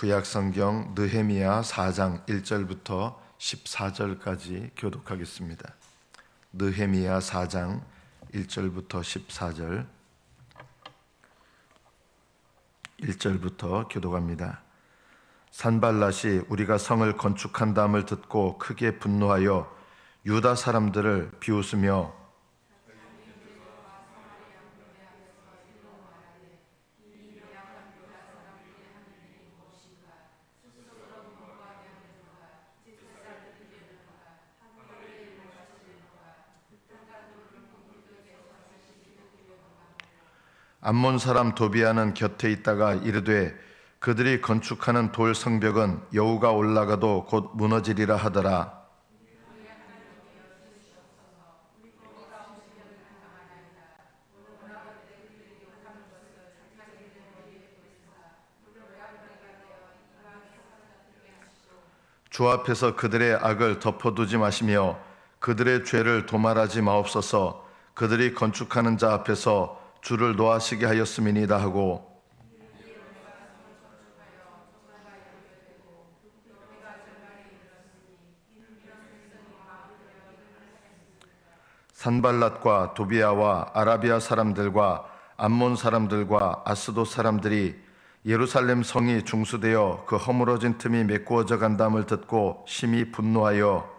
구약성경 느헤미야 4장 1절부터 14절까지 교독하겠습니다. 느헤미야 4장 1절부터 14절 1절부터 교독합니다. 산발랏이 우리가 성을 건축한다함을 듣고 크게 분노하여 유다 사람들을 비웃으며 암몬 사람 도비아는 곁에 있다가 이르되 그들이 건축하는 돌 성벽은 여우가 올라가도 곧 무너지리라 하더라. 주 앞에서 그들의 악을 덮어두지 마시며 그들의 죄를 도말하지 마옵소서. 그들이 건축하는 자 앞에서 주를 노하시게 하였음이니이다 하고 산발랏과 도비아와 아라비아 사람들과 암몬 사람들과 아스돗 사람들이 예루살렘 성이 중수되어 그 허물어진 틈이 메꾸어져 간다함을 듣고 심히 분노하여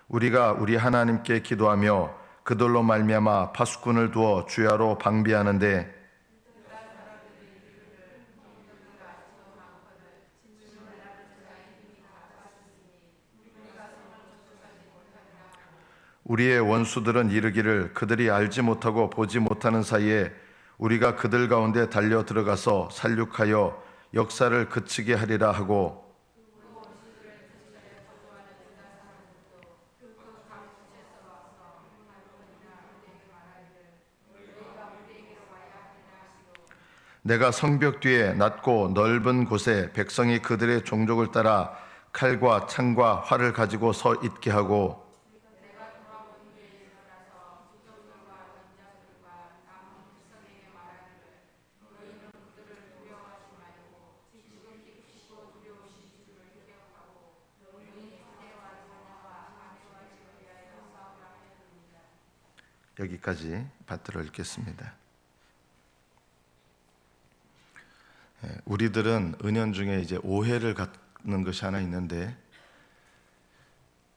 우리가 우리 하나님께 기도하며 그들로 말미암아 파수꾼을 두어 주야로 방비하는데 우리의 원수들은 이르기를 그들이 알지 못하고 보지 못하는 사이에 우리가 그들 가운데 달려 들어가서 살육하여 역사를 그치게 하리라 하고 내가 성벽 뒤에 낮고 넓은 곳에 백성이 그들의 종족을 따라 칼과 창과 활을 가지고 서 있게 하고 여기까지 받들어 읽겠습니다. 우리들은 은연중에 이제 오해를 갖는 것이 하나 있는데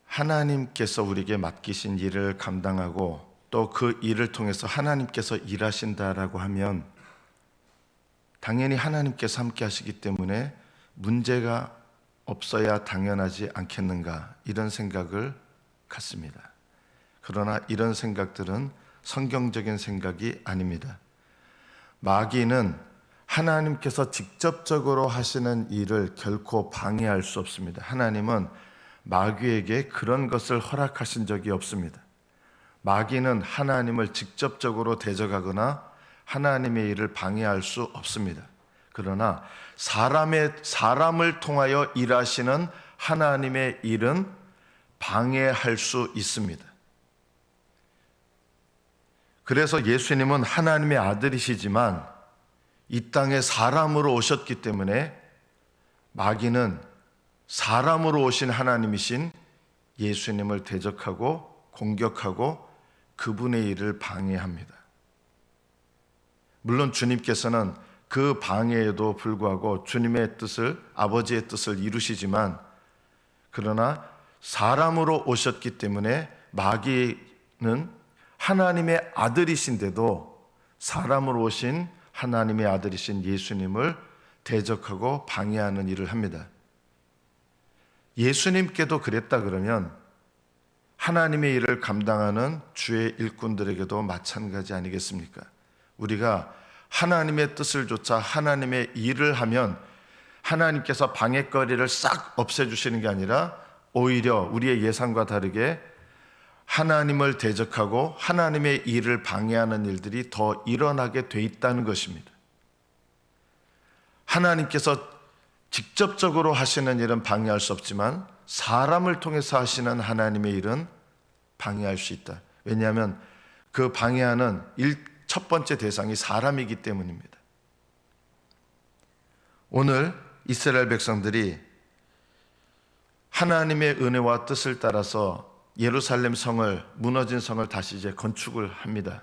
하나님께서 우리에게 맡기신 일을 감당하고 또 그 일을 통해서 하나님께서 일하신다라고 하면 당연히 하나님께서 함께 하시기 때문에 문제가 없어야 당연하지 않겠는가 이런 생각을 갖습니다. 그러나 이런 생각들은 성경적인 생각이 아닙니다. 마귀는 하나님께서 직접적으로 하시는 일을 결코 방해할 수 없습니다. 하나님은 마귀에게 그런 것을 허락하신 적이 없습니다. 마귀는 하나님을 직접적으로 대적하거나 하나님의 일을 방해할 수 없습니다. 그러나 사람을 통하여 일하시는 하나님의 일은 방해할 수 있습니다. 그래서 예수님은 하나님의 아들이시지만 이 땅에 사람으로 오셨기 때문에 마귀는 사람으로 오신 하나님이신 예수님을 대적하고 공격하고 그분의 일을 방해합니다. 물론 주님께서는 그 방해에도 불구하고 주님의 뜻을, 아버지의 뜻을 이루시지만 그러나 사람으로 오셨기 때문에 마귀는 하나님의 아들이신데도 사람으로 오신 하나님의 아들이신 예수님을 대적하고 방해하는 일을 합니다. 예수님께도 그랬다 그러면 하나님의 일을 감당하는 주의 일꾼들에게도 마찬가지 아니겠습니까? 우리가 하나님의 뜻을 좇아 하나님의 일을 하면 하나님께서 방해거리를 싹 없애주시는 게 아니라 오히려 우리의 예상과 다르게 하나님을 대적하고 하나님의 일을 방해하는 일들이 더 일어나게 돼 있다는 것입니다. 하나님께서 직접적으로 하시는 일은 방해할 수 없지만 사람을 통해서 하시는 하나님의 일은 방해할 수 있다. 왜냐하면 그 방해하는 첫 번째 대상이 사람이기 때문입니다. 오늘 이스라엘 백성들이 하나님의 은혜와 뜻을 따라서 예루살렘 성을, 무너진 성을 다시 이제 건축을 합니다.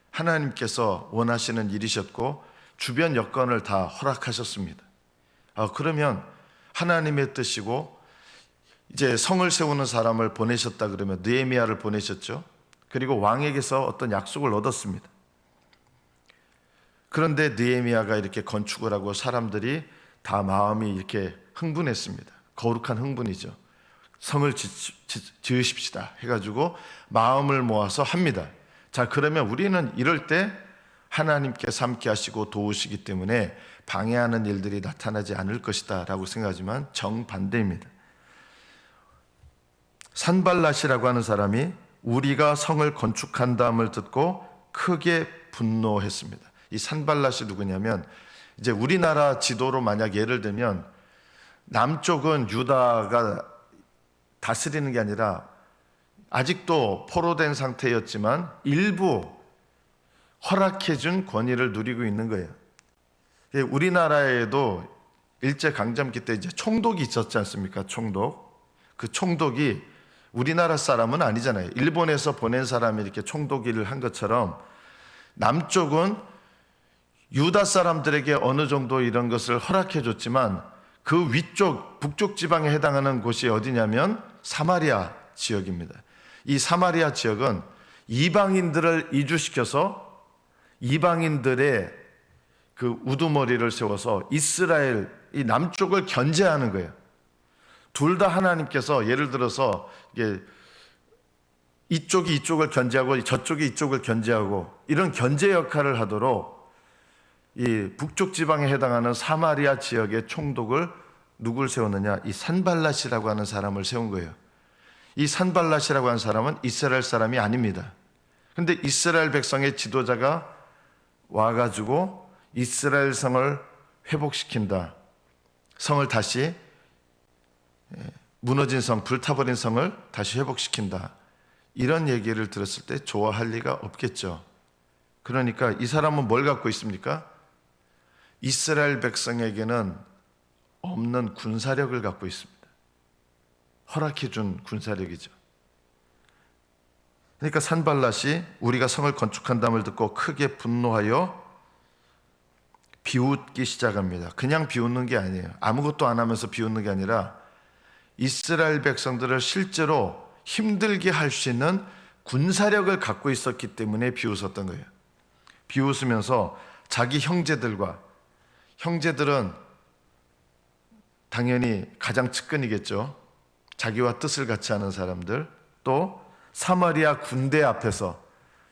하나님께서 원하시는 일이셨고 주변 여건을 다 허락하셨습니다. 그러면 하나님의 뜻이고 이제 성을 세우는 사람을 보내셨다 그러면 느헤미야를 보내셨죠. 그리고 왕에게서 어떤 약속을 얻었습니다. 그런데 느헤미야가 이렇게 건축을 하고 사람들이 다 마음이 이렇게 흥분했습니다. 거룩한 흥분이죠. 성을 지으십시다 해가지고 마음을 모아서 합니다. 자, 그러면 우리는 이럴 때 하나님께서 함께 하시고 도우시기 때문에 방해하는 일들이 나타나지 않을 것이다 라고 생각하지만 정반대입니다. 산발랏이라고 하는 사람이 우리가 성을 건축한다음을 듣고 크게 분노했습니다. 이 산발랏이 누구냐면 이제 우리나라 지도로 만약 예를 들면 남쪽은 유다가 다스리는 게 아니라 아직도 포로된 상태였지만 일부 허락해준 권위를 누리고 있는 거예요. 우리나라에도 일제강점기 때 이제 총독이 있었지 않습니까? 총독. 그 총독이 우리나라 사람은 아니잖아요. 일본에서 보낸 사람이 이렇게 총독 일을 한 것처럼 남쪽은 유다 사람들에게 어느 정도 이런 것을 허락해 줬지만 그 위쪽 북쪽 지방에 해당하는 곳이 어디냐면 사마리아 지역입니다. 이 사마리아 지역은 이방인들을 이주시켜서 이방인들의 그 우두머리를 세워서 이스라엘 이 남쪽을 견제하는 거예요. 둘 다 하나님께서 예를 들어서 이게 이쪽이 이쪽을 견제하고 저쪽이 이쪽을 견제하고 이런 견제 역할을 하도록 이 북쪽 지방에 해당하는 사마리아 지역의 총독을 누굴 세웠느냐? 이 산발랏이라고 하는 사람을 세운 거예요. 이 산발랏이라고 하는 사람은 이스라엘 사람이 아닙니다. 그런데 이스라엘 백성의 지도자가 와가지고 이스라엘 성을 회복시킨다. 성을 다시 무너진 성, 불타버린 성을 다시 회복시킨다. 이런 얘기를 들었을 때 좋아할 리가 없겠죠. 그러니까 이 사람은 뭘 갖고 있습니까? 이스라엘 백성에게는 없는 군사력을 갖고 있습니다. 허락해준 군사력이죠. 그러니까 산발랏이 우리가 성을 건축한다음을 듣고 크게 분노하여 비웃기 시작합니다. 그냥 비웃는 게 아니에요. 아무것도 안 하면서 비웃는 게 아니라 이스라엘 백성들을 실제로 힘들게 할 수 있는 군사력을 갖고 있었기 때문에 비웃었던 거예요. 비웃으면서 자기 형제들은 당연히 가장 측근이겠죠. 자기와 뜻을 같이 하는 사람들, 또 사마리아 군대 앞에서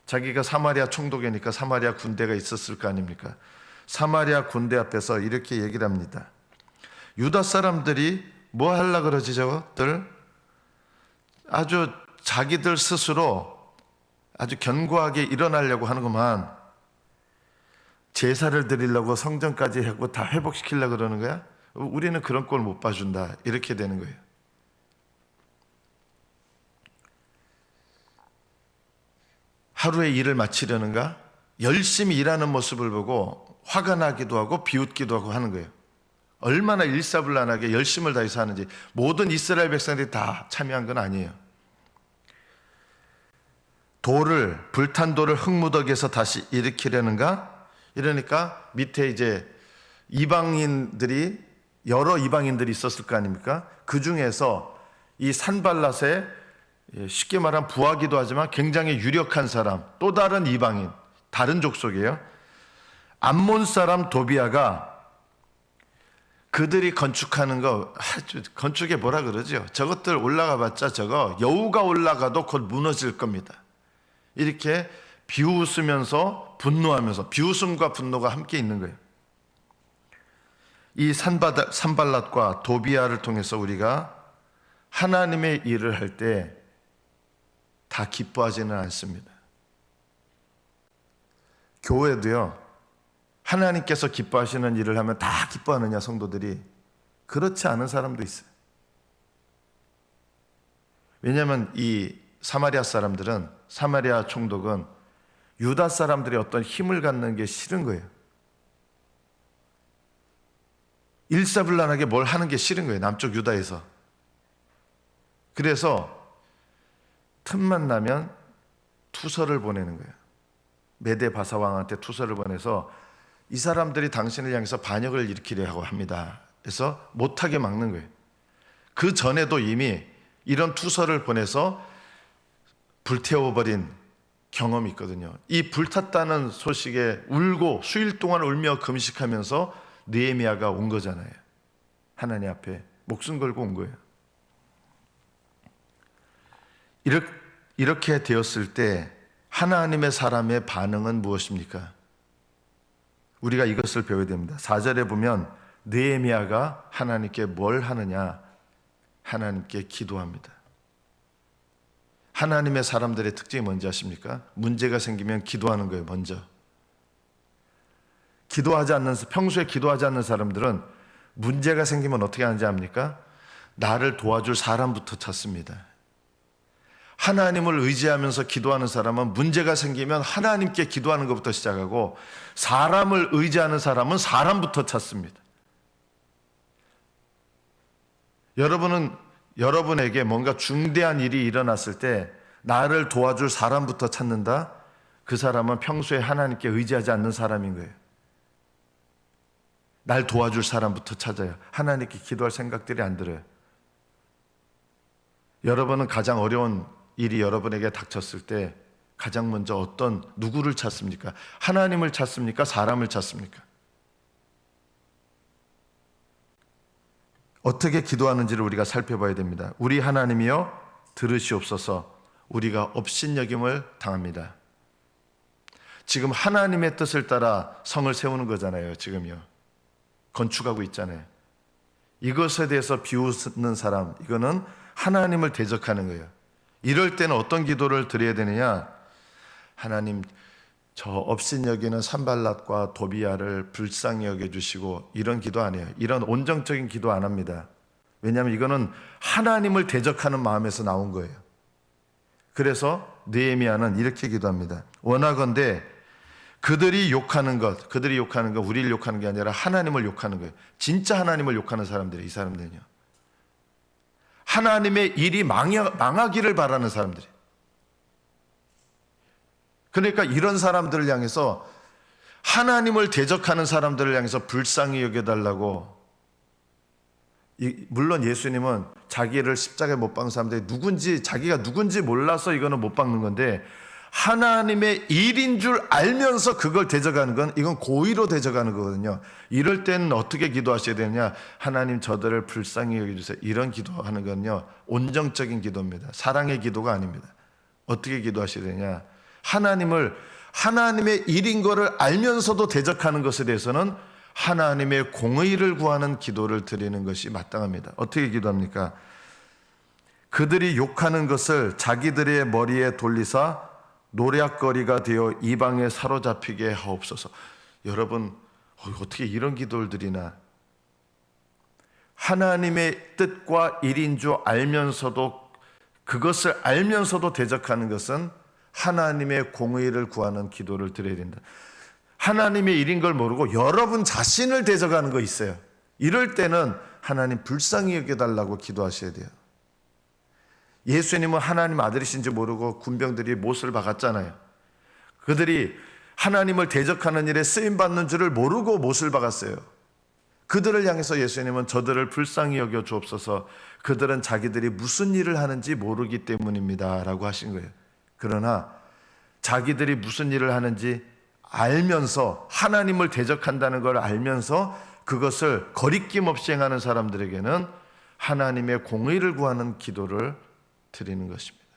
자기가 사마리아 총독이니까 사마리아 군대가 있었을 거 아닙니까? 사마리아 군대 앞에서 이렇게 얘기를 합니다. 유다 사람들이 뭐 하려고 그러지 저것들? 아주 자기들 스스로 아주 견고하게 일어나려고 하는구만. 제사를 드리려고 성전까지 하고 다 회복시키려고 그러는 거야? 우리는 그런 꼴 못 봐준다. 이렇게 되는 거예요. 하루의 일을 마치려는가? 열심히 일하는 모습을 보고 화가 나기도 하고 비웃기도 하고 하는 거예요. 얼마나 일사불란하게 열심을 다해서 하는지. 모든 이스라엘 백성들이 다 참여한 건 아니에요. 불탄 돌을 흙무더기에서 다시 일으키려는가? 이러니까 밑에 이제 여러 이방인들이 있었을 거 아닙니까? 그 중에서 이 산발랏의 쉽게 말하면 부하기도 하지만 굉장히 유력한 사람, 또 다른 이방인, 다른 족속이에요. 암몬 사람 도비아가 그들이 건축하는 거, 건축에 뭐라 그러죠? 저것들 올라가 봤자 저거 여우가 올라가도 곧 무너질 겁니다. 이렇게 비웃으면서 분노하면서 비웃음과 분노가 함께 있는 거예요. 이 산발랏과 도비아를 통해서 우리가 하나님의 일을 할 때 다 기뻐하지는 않습니다. 교회도요, 하나님께서 기뻐하시는 일을 하면 다 기뻐하느냐 성도들이? 그렇지 않은 사람도 있어요. 왜냐하면 이 사마리아 사람들은, 사마리아 총독은 유다 사람들이 어떤 힘을 갖는 게 싫은 거예요. 일사불란하게 뭘 하는 게 싫은 거예요. 남쪽 유다에서. 그래서 틈만 나면 투서를 보내는 거예요. 메대 바사 왕한테 투서를 보내서 이 사람들이 당신을 향해서 반역을 일으키려고 합니다. 그래서 못하게 막는 거예요. 그 전에도 이미 이런 투서를 보내서 불태워버린 경험이 있거든요. 이 불탔다는 소식에 울고 수일 동안 울며 금식하면서 느헤미야가 온 거잖아요. 하나님 앞에 목숨 걸고 온 거예요. 이렇게 되었을 때 하나님의 사람의 반응은 무엇입니까? 우리가 이것을 배워야 됩니다. 4절에 보면 느헤미야가 하나님께 뭘 하느냐? 하나님께 기도합니다. 하나님의 사람들의 특징이 뭔지 아십니까? 문제가 생기면 기도하는 거예요. 먼저 평소에 기도하지 않는 사람들은 문제가 생기면 어떻게 하는지 압니까? 나를 도와줄 사람부터 찾습니다. 하나님을 의지하면서 기도하는 사람은 문제가 생기면 하나님께 기도하는 것부터 시작하고, 사람을 의지하는 사람은 사람부터 찾습니다. 여러분에게 뭔가 중대한 일이 일어났을 때 나를 도와줄 사람부터 찾는다? 그 사람은 평소에 하나님께 의지하지 않는 사람인 거예요. 날 도와줄 사람부터 찾아요. 하나님께 기도할 생각들이 안 들어요. 여러분은 가장 어려운 일이 여러분에게 닥쳤을 때 가장 먼저 누구를 찾습니까? 하나님을 찾습니까? 사람을 찾습니까? 어떻게 기도하는지를 우리가 살펴봐야 됩니다. 우리 하나님이여 들으시옵소서. 우리가 업신여김을 당합니다. 지금 하나님의 뜻을 따라 성을 세우는 거잖아요. 지금요. 건축하고 있잖아요. 이것에 대해서 비웃는 사람, 이거는 하나님을 대적하는 거예요. 이럴 때는 어떤 기도를 드려야 되느냐? 하나님, 저 업신여기는 산발랏과 도비야를 불쌍히 여겨주시고, 이런 기도 안 해요. 이런 온정적인 기도 안 합니다. 왜냐하면 이거는 하나님을 대적하는 마음에서 나온 거예요. 그래서 느헤미야는 이렇게 기도합니다. 원하건대 그들이 욕하는 것, 우리를 욕하는 게 아니라 하나님을 욕하는 거예요. 진짜 하나님을 욕하는 사람들이에요. 이 사람들은요. 하나님의 일이 망하기를 바라는 사람들이에요. 그러니까 이런 사람들을 향해서, 하나님을 대적하는 사람들을 향해서 불쌍히 여겨달라고. 물론 예수님은 자기를 십자가에 못 박은 사람들이 자기가 누군지 몰라서 이거는 못 박는 건데, 하나님의 일인 줄 알면서 그걸 대적하는 건, 이건 고의로 대적하는 거거든요. 이럴 때는 어떻게 기도하셔야 되느냐? 하나님, 저들을 불쌍히 여겨주세요. 이런 기도하는 건요, 온정적인 기도입니다. 사랑의 기도가 아닙니다. 어떻게 기도하셔야 되냐? 하나님의 일인 거를 알면서도 대적하는 것에 대해서는 하나님의 공의를 구하는 기도를 드리는 것이 마땅합니다. 어떻게 기도합니까? 그들이 욕하는 것을 자기들의 머리에 돌리사 노략거리가 되어 이방에 사로잡히게 하옵소서. 여러분, 어떻게 이런 기도를 드리나? 하나님의 뜻과 일인 줄 알면서도, 그것을 알면서도 대적하는 것은 하나님의 공의를 구하는 기도를 드려야 된다. 하나님의 일인 걸 모르고 여러분 자신을 대적하는 거 있어요. 이럴 때는 하나님 불쌍히 여겨달라고 기도하셔야 돼요. 예수님은 하나님 아들이신지 모르고 군병들이 못을 박았잖아요. 그들이 하나님을 대적하는 일에 쓰임받는 줄을 모르고 못을 박았어요. 그들을 향해서 예수님은 저들을 불쌍히 여겨 주옵소서. 그들은 자기들이 무슨 일을 하는지 모르기 때문입니다 라고 하신 거예요. 그러나 자기들이 무슨 일을 하는지 알면서, 하나님을 대적한다는 걸 알면서 그것을 거리낌 없이 행하는 사람들에게는 하나님의 공의를 구하는 기도를 드리는 것입니다.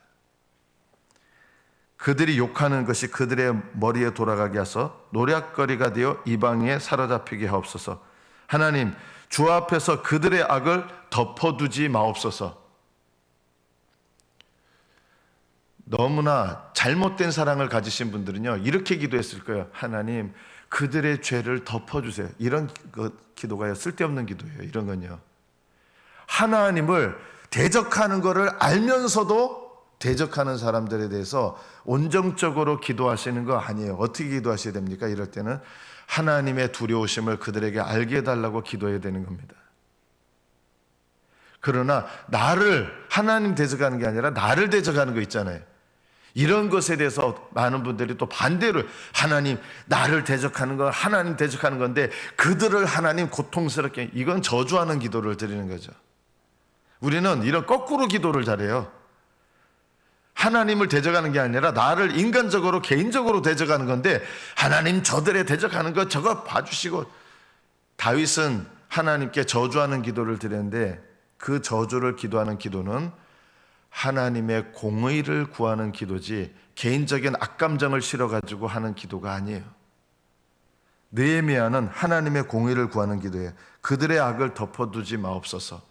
그들이 욕하는 것이 그들의 머리에 돌아가게 하서 노략거리가 되어 이방에 사로잡히게 하옵소서. 하나님, 주 앞에서 그들의 악을 덮어두지 마옵소서. 너무나 잘못된 사랑을 가지신 분들은요, 이렇게 기도했을 거예요. 하나님, 그들의 죄를 덮어주세요. 이런 기도가 쓸데없는 기도예요. 이런 건요, 하나님을 대적하는 것을 알면서도 대적하는 사람들에 대해서 온정적으로 기도하시는 거 아니에요. 어떻게 기도하셔야 됩니까? 이럴 때는 하나님의 두려우심을 그들에게 알게 해달라고 기도해야 되는 겁니다. 그러나 나를 하나님 대적하는 게 아니라 나를 대적하는 거 있잖아요. 이런 것에 대해서 많은 분들이 또 반대로 하나님 나를 대적하는 건 하나님 대적하는 건데 그들을 하나님 고통스럽게, 이건 저주하는 기도를 드리는 거죠. 우리는 이런 거꾸로 기도를 잘해요. 하나님을 대적하는 게 아니라 나를 인간적으로 개인적으로 대적하는 건데 하나님 저들의 대적하는 거 저거 봐주시고, 다윗은 하나님께 저주하는 기도를 드렸는데 그 저주를 기도하는 기도는 하나님의 공의를 구하는 기도지 개인적인 악감정을 실어가지고 하는 기도가 아니에요. 느헤미야는 하나님의 공의를 구하는 기도예요. 그들의 악을 덮어두지 마옵소서.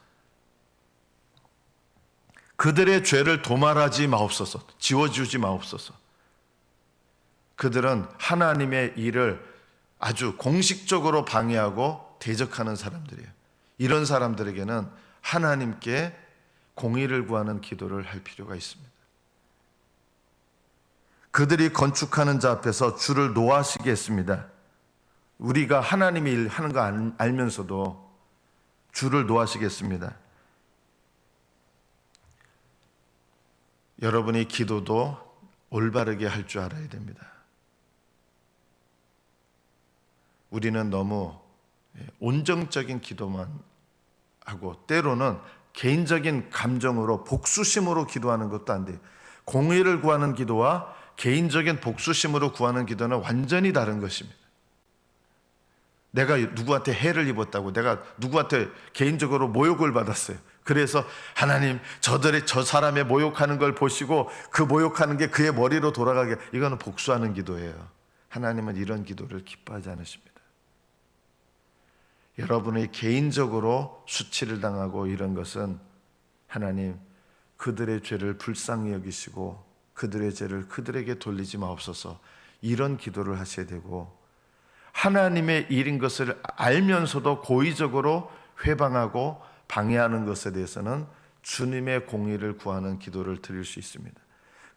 그들의 죄를 도말하지 마옵소서. 지워주지 마옵소서. 그들은 하나님의 일을 아주 공식적으로 방해하고 대적하는 사람들이에요. 이런 사람들에게는 하나님께 공의를 구하는 기도를 할 필요가 있습니다. 그들이 건축하는 자 앞에서 주를 노하시게 했습니다. 우리가 하나님의 일 하는 거 알면서도 주를 노하시게 했습니다. 여러분이 기도도 올바르게 할 줄 알아야 됩니다. 우리는 너무 온정적인 기도만 하고 때로는 개인적인 감정으로 복수심으로 기도하는 것도 안 돼요. 공의를 구하는 기도와 개인적인 복수심으로 구하는 기도는 완전히 다른 것입니다. 내가 누구한테 해를 입었다고, 내가 누구한테 개인적으로 모욕을 받았어요. 그래서 하나님 저 사람의 모욕하는 걸 보시고 그 모욕하는 게 그의 머리로 돌아가게, 이거는 복수하는 기도예요. 하나님은 이런 기도를 기뻐하지 않으십니다. 여러분의 개인적으로 수치를 당하고 이런 것은 하나님 그들의 죄를 불쌍히 여기시고 그들의 죄를 그들에게 돌리지 마옵소서, 이런 기도를 하셔야 되고, 하나님의 일인 것을 알면서도 고의적으로 회방하고 방해하는 것에 대해서는 주님의 공의를 구하는 기도를 드릴 수 있습니다.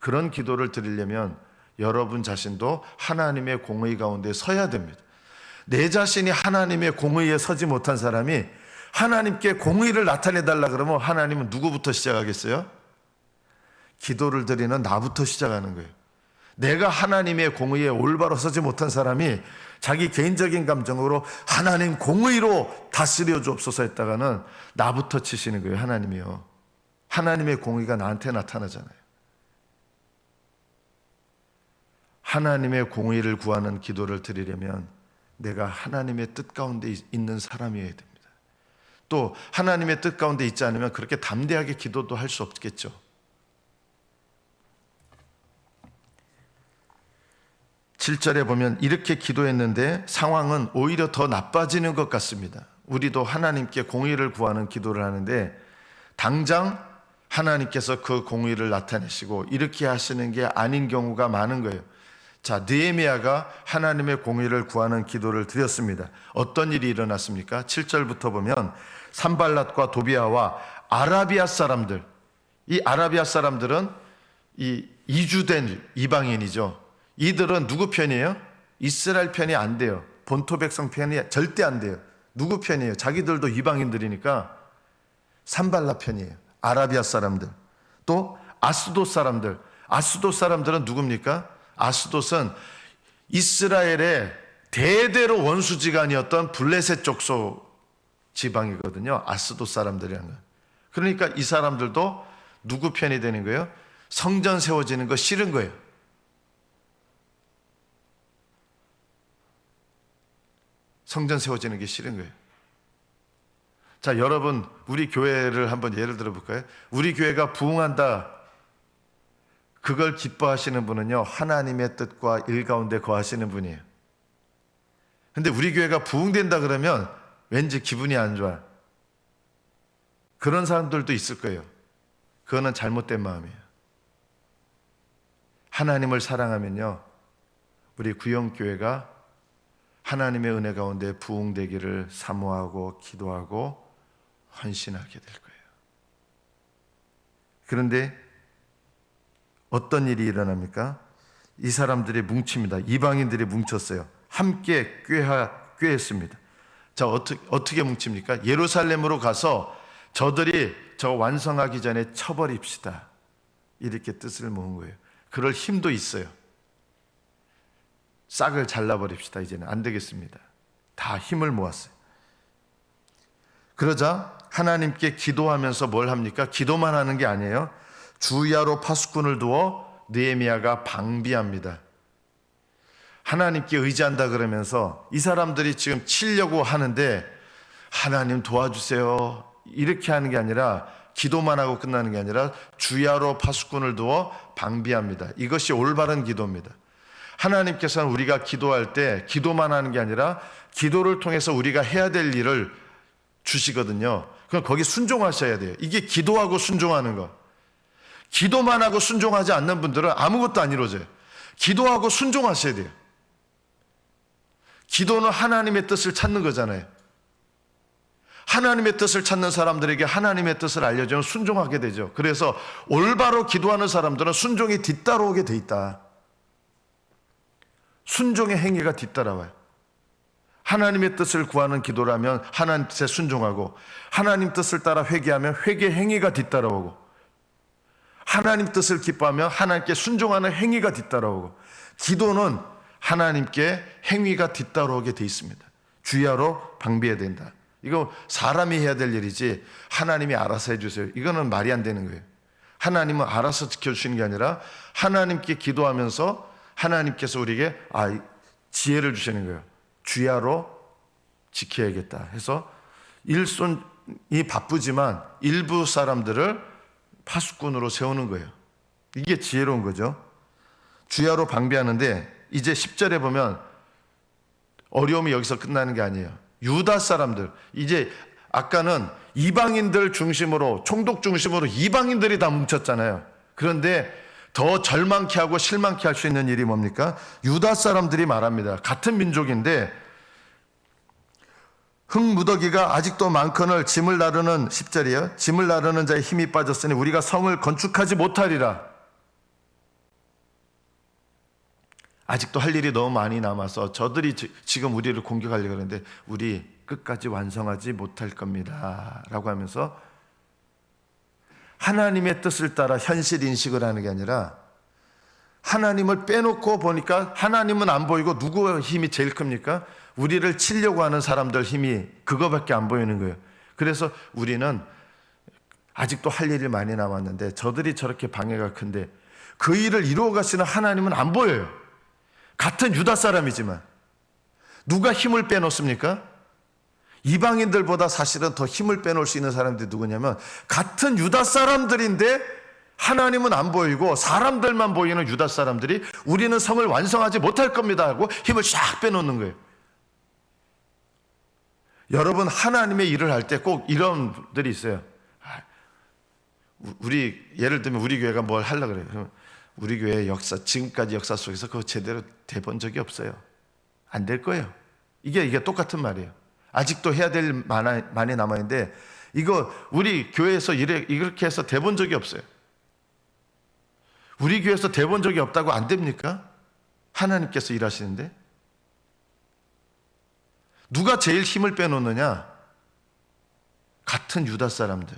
그런 기도를 드리려면 여러분 자신도 하나님의 공의 가운데 서야 됩니다. 내 자신이 하나님의 공의에 서지 못한 사람이 하나님께 공의를 나타내달라 그러면 하나님은 누구부터 시작하겠어요? 기도를 드리는 나부터 시작하는 거예요. 내가 하나님의 공의에 올바로 서지 못한 사람이 자기 개인적인 감정으로 하나님 공의로 다스려 주옵소서 했다가는 나부터 치시는 거예요. 하나님이요. 하나님의 공의가 나한테 나타나잖아요. 하나님의 공의를 구하는 기도를 드리려면 내가 하나님의 뜻 가운데 있는 사람이어야 됩니다. 또 하나님의 뜻 가운데 있지 않으면 그렇게 담대하게 기도도 할 수 없겠죠. 7절에 보면 이렇게 기도했는데 상황은 오히려 더 나빠지는 것 같습니다. 우리도 하나님께 공의를 구하는 기도를 하는데 당장 하나님께서 그 공의를 나타내시고 이렇게 하시는 게 아닌 경우가 많은 거예요. 자, 느헤미야가 하나님의 공의를 구하는 기도를 드렸습니다. 어떤 일이 일어났습니까? 7절부터 보면 산발랏과 도비아와 아라비아 사람들, 이 아라비아 사람들은 이 이주된 이방인이죠. 이들은 누구 편이에요? 이스라엘 편이 안 돼요. 본토 백성 편이 절대 안 돼요. 누구 편이에요? 자기들도 이방인들이니까 산발랏 편이에요. 아라비아 사람들. 또 아스돗 사람들. 아스돗 사람들은 누굽니까? 아스돗은 이스라엘의 대대로 원수지간이었던 블레셋 족속 지방이거든요. 아스돗 사람들이라는 거예요. 그러니까 이 사람들도 누구 편이 되는 거예요? 성전 세워지는 거 싫은 거예요. 성전 세워지는 게 싫은 거예요. 자, 여러분, 우리 교회를 한번 예를 들어 볼까요? 우리 교회가 부흥한다, 그걸 기뻐하시는 분은요, 하나님의 뜻과 일 가운데 거하시는 분이에요. 근데 우리 교회가 부흥된다 그러면 왠지 기분이 안 좋아. 그런 사람들도 있을 거예요. 그거는 잘못된 마음이에요. 하나님을 사랑하면요, 우리 구영교회가 하나님의 은혜 가운데 부흥되기를 사모하고 기도하고 헌신하게 될 거예요. 그런데 어떤 일이 일어납니까? 이 사람들이 뭉칩니다. 이방인들이 뭉쳤어요. 함께 꾀했습니다. 자, 어떻게 뭉칩니까? 예루살렘으로 가서 저들이 저 완성하기 전에 쳐버립시다. 이렇게 뜻을 모은 거예요. 그럴 힘도 있어요. 싹을 잘라버립시다. 이제는 안 되겠습니다. 다 힘을 모았어요. 그러자 하나님께 기도하면서 뭘 합니까? 기도만 하는 게 아니에요. 주야로 파수꾼을 두어 느헤미야가 방비합니다. 하나님께 의지한다 그러면서 이 사람들이 지금 치려고 하는데 하나님 도와주세요. 이렇게 하는 게 아니라 기도만 하고 끝나는 게 아니라 주야로 파수꾼을 두어 방비합니다. 이것이 올바른 기도입니다. 하나님께서는 우리가 기도할 때 기도만 하는 게 아니라 기도를 통해서 우리가 해야 될 일을 주시거든요. 그럼 거기 순종하셔야 돼요. 이게 기도하고 순종하는 거. 기도만 하고 순종하지 않는 분들은 아무것도 안 이루어져요. 기도하고 순종하셔야 돼요. 기도는 하나님의 뜻을 찾는 거잖아요. 하나님의 뜻을 찾는 사람들에게 하나님의 뜻을 알려주면 순종하게 되죠. 그래서 올바로 기도하는 사람들은 순종이 뒤따라오게 돼 있다. 순종의 행위가 뒤따라와요. 하나님의 뜻을 구하는 기도라면 하나님 뜻에 순종하고, 하나님 뜻을 따라 회개하면 회개 행위가 뒤따라오고, 하나님 뜻을 기뻐하면 하나님께 순종하는 행위가 뒤따라오고, 기도는 하나님께 행위가 뒤따라오게 돼 있습니다. 주야로 방비해야 된다. 이거 사람이 해야 될 일이지 하나님이 알아서 해주세요. 이거는 말이 안 되는 거예요. 하나님은 알아서 지켜주시는 게 아니라 하나님께 기도하면서 하나님께서 우리에게 지혜를 주시는 거예요. 주야로 지켜야겠다 해서 일손이 바쁘지만 일부 사람들을 파수꾼으로 세우는 거예요. 이게 지혜로운 거죠. 주야로 방비하는데 이제 10절에 보면 어려움이 여기서 끝나는 게 아니에요. 유다 사람들, 이제 아까는 이방인들 중심으로, 총독 중심으로 이방인들이 다 뭉쳤잖아요. 그런데 더 절망케 하고 실망케 할 수 있는 일이 뭡니까? 유다 사람들이 말합니다. 같은 민족인데 흙무더기가 아직도 많거늘 짐을 나르는 10절이에요. 짐을 나르는 자의 힘이 빠졌으니 우리가 성을 건축하지 못하리라. 아직도 할 일이 너무 많이 남아서 저들이 지금 우리를 공격하려고 하는데 우리 끝까지 완성하지 못할 겁니다 라고 하면서 하나님의 뜻을 따라 현실 인식을 하는 게 아니라 하나님을 빼놓고 보니까 하나님은 안 보이고 누구의 힘이 제일 큽니까? 우리를 치려고 하는 사람들 힘이 그거밖에 안 보이는 거예요. 그래서 우리는 아직도 할 일이 많이 남았는데 저들이 저렇게 방해가 큰데 그 일을 이루어 가시는 하나님은 안 보여요. 같은 유다 사람이지만 누가 힘을 빼놓습니까? 이방인들보다 사실은 더 힘을 빼놓을 수 있는 사람들이 누구냐면 같은 유다 사람들인데 하나님은 안 보이고 사람들만 보이는 유다 사람들이 우리는 성을 완성하지 못할 겁니다 하고 힘을 쫙 빼놓는 거예요. 여러분 하나님의 일을 할 때 꼭 이런 분들이 있어요. 예를 들면 우리 교회가 뭘 하려고 그래요. 우리 교회의 역사, 지금까지 역사 속에서 그거 제대로 돼본 적이 없어요. 안 될 거예요. 이게 똑같은 말이에요. 아직도 해야 될 많이 남아있는데 이거 우리 교회에서 이렇게 해서 돼본 적이 없어요. 우리 교회에서 돼본 적이 없다고 안 됩니까? 하나님께서 일하시는데 누가 제일 힘을 빼놓느냐? 같은 유다 사람들.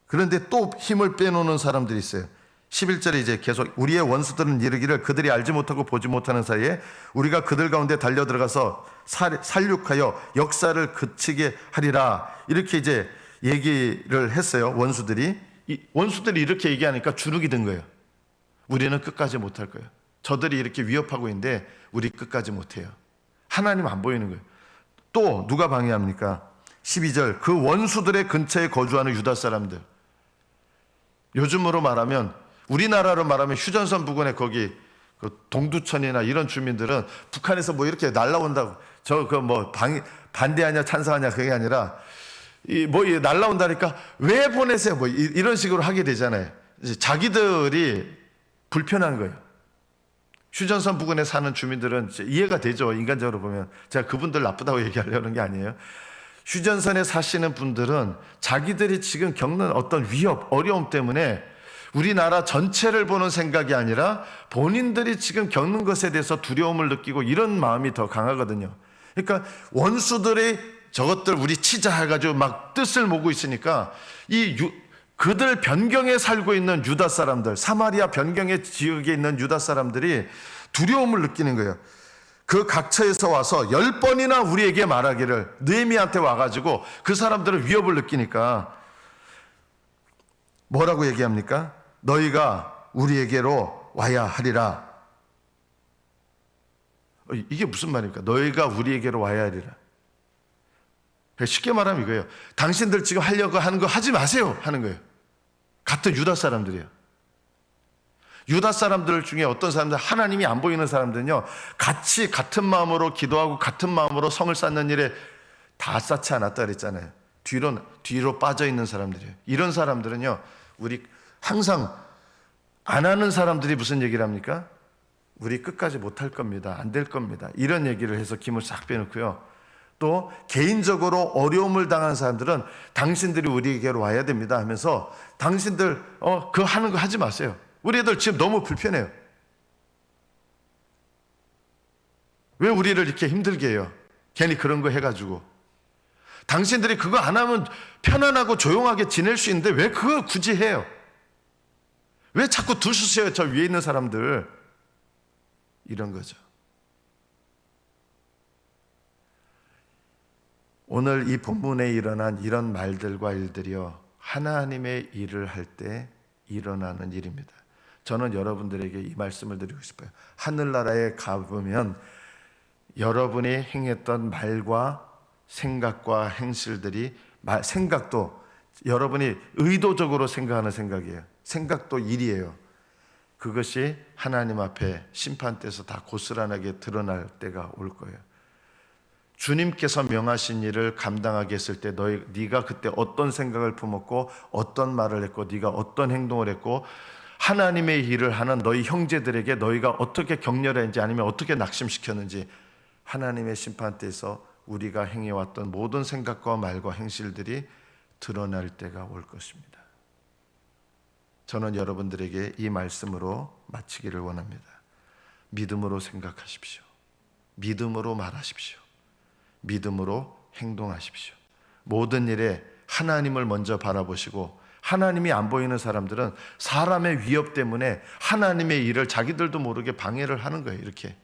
그런데 또 힘을 빼놓는 사람들이 있어요. 11절에 이제 계속 우리의 원수들은 이르기를 그들이 알지 못하고 보지 못하는 사이에 우리가 그들 가운데 달려들어가서 살육하여 역사를 그치게 하리라. 이렇게 이제 얘기를 했어요. 원수들이 이렇게 얘기하니까 주눅이 든 거예요. 우리는 끝까지 못할 거예요. 저들이 이렇게 위협하고 있는데 우리 끝까지 못해요. 하나님 안 보이는 거예요. 또 누가 방해합니까? 12절 그 원수들의 근처에 거주하는 유다 사람들. 요즘으로 말하면 우리나라로 말하면 휴전선 부근에 거기 그 동두천이나 이런 주민들은 북한에서 뭐 이렇게 날라온다고 반대하냐 찬성하냐 그게 아니라 날라온다니까 왜 보내세요? 뭐 이런 식으로 하게 되잖아요. 자기들이 불편한 거예요. 휴전선 부근에 사는 주민들은 이해가 되죠. 인간적으로 보면 제가 그분들 나쁘다고 얘기하려는 게 아니에요. 휴전선에 사시는 분들은 자기들이 지금 겪는 어떤 위협, 어려움 때문에 우리나라 전체를 보는 생각이 아니라 본인들이 지금 겪는 것에 대해서 두려움을 느끼고 이런 마음이 더 강하거든요. 그러니까 원수들이 저것들 우리 치자 해가지고 막 뜻을 모으고 있으니까 그들 변경에 살고 있는 유다 사람들, 사마리아 변경의 지역에 있는 유다 사람들이 두려움을 느끼는 거예요. 그 각처에서 와서 10번이나 우리에게 말하기를, 느헤미야한테 와가지고 그 사람들은 위협을 느끼니까 뭐라고 얘기합니까? 너희가 우리에게로 와야 하리라. 이게 무슨 말입니까? 너희가 우리에게로 와야 하리라. 쉽게 말하면 이거예요. 당신들 지금 하려고 하는 거 하지 마세요 하는 거예요. 같은 유다 사람들이에요. 유다 사람들 중에 어떤 사람들, 하나님이 안 보이는 사람들은요, 같이 같은 마음으로 기도하고 같은 마음으로 성을 쌓는 일에 다 쌓지 않았다 그랬잖아요. 뒤로 빠져 있는 사람들이에요. 이런 사람들은요, 우리 항상 안 하는 사람들이 무슨 얘기를 합니까? 우리 끝까지 못할 겁니다. 안 될 겁니다. 이런 얘기를 해서 김을 싹 빼놓고요. 또 개인적으로 어려움을 당한 사람들은 당신들이 우리에게로 와야 됩니다 하면서 당신들 그거 하는 거 하지 마세요. 우리 애들 지금 너무 불편해요. 왜 우리를 이렇게 힘들게 해요? 괜히 그런 거 해가지고. 당신들이 그거 안 하면 편안하고 조용하게 지낼 수 있는데 왜 그거 굳이 해요? 왜 자꾸 두수세요? 저 위에 있는 사람들. 이런 거죠. 오늘 이 본문에 일어난 이런 말들과 일들이요, 하나님의 일을 할 때 일어나는 일입니다. 저는 여러분들에게 이 말씀을 드리고 싶어요. 하늘나라에 가보면 여러분이 행했던 말과 생각과 행실들이, 생각도 여러분이 의도적으로 생각하는 생각이에요. 생각도 일이에요. 그것이 하나님 앞에 심판대에서 다 고스란하게 드러날 때가 올 거예요. 주님께서 명하신 일을 감당하게 했을 때 네가 그때 어떤 생각을 품었고 어떤 말을 했고 네가 어떤 행동을 했고 하나님의 일을 하는 너희 형제들에게 너희가 어떻게 격려했는지 아니면 어떻게 낙심시켰는지 하나님의 심판대에서 우리가 행해왔던 모든 생각과 말과 행실들이 드러날 때가 올 것입니다. 저는 여러분들에게 이 말씀으로 마치기를 원합니다. 믿음으로 생각하십시오. 믿음으로 말하십시오. 믿음으로 행동하십시오. 모든 일에 하나님을 먼저 바라보시고, 하나님이 안 보이는 사람들은 사람의 위협 때문에 하나님의 일을 자기들도 모르게 방해를 하는 거예요. 이렇게.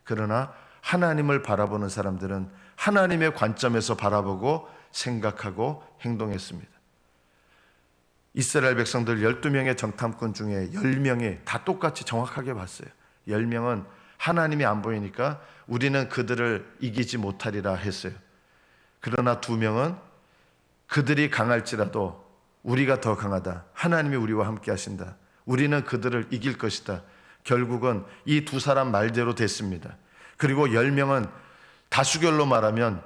그러나 하나님을 바라보는 사람들은 하나님의 관점에서 바라보고 생각하고 행동했습니다. 이스라엘 백성들 12명의 정탐꾼 중에 10명이 다 똑같이 정확하게 봤어요. 10명은 하나님이 안 보이니까 우리는 그들을 이기지 못하리라 했어요. 그러나 2명은 그들이 강할지라도 우리가 더 강하다. 하나님이 우리와 함께 하신다. 우리는 그들을 이길 것이다. 결국은 이 2사람 말대로 됐습니다. 그리고 10명은 다수결로 말하면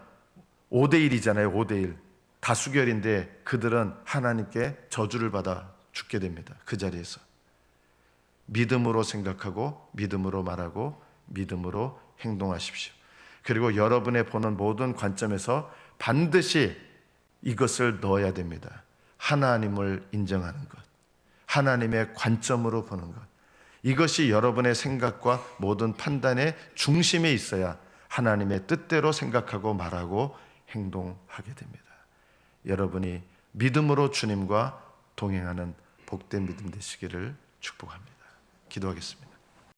5대1이잖아요. 5대1. 다수결인데 그들은 하나님께 저주를 받아 죽게 됩니다. 그 자리에서. 믿음으로 생각하고 믿음으로 말하고 믿음으로 행동하십시오. 그리고 여러분의 보는 모든 관점에서 반드시 이것을 넣어야 됩니다. 하나님을 인정하는 것, 하나님의 관점으로 보는 것, 이것이 여러분의 생각과 모든 판단의 중심에 있어야 하나님의 뜻대로 생각하고 말하고 행동하게 됩니다. 여러분이 믿음으로 주님과 동행하는 복된 믿음 되시기를 축복합니다. 기도하겠습니다.